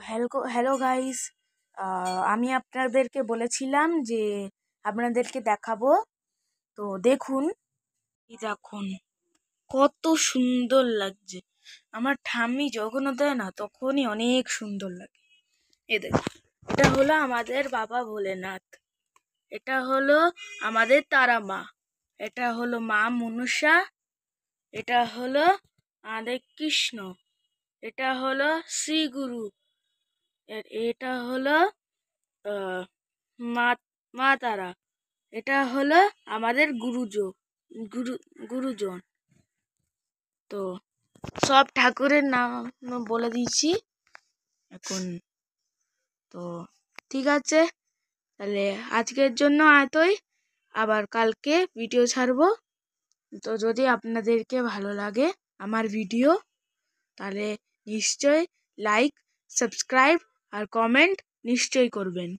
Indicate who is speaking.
Speaker 1: Hello guys, আমি আপনাদেরকে বলেছিলাম যে আপনাদেরকে দেখাবো। তো দেখুন, দেখুন কত সুন্দর লাগছে। আমার ঠাম্মি যখনও দেয় না তখনই অনেক সুন্দর লাগে। দেখুন, এটা হলো আমাদের বাবা ভোলেনাথ, এটা হলো আমাদের তারা মা, এটা হলো মা মনসা, এটা হলো আমাদের কৃষ্ণ, এটা হলো শ্রী গুরু, এটা হলো মা মা তারা, এটা হলো আমাদের গুরুজন। তো সব ঠাকুরের নাম বলে দিয়েছি এখন। তো ঠিক আছে, তাহলে আজকের জন্য এতই, আবার কালকে ভিডিও ছাড়বো। তো যদি আপনাদেরকে ভালো লাগে আমার ভিডিও, তাহলে নিশ্চয়ই লাইক, সাবস্ক্রাইব আর কমেন্ট নিশ্চয়ই করবেন।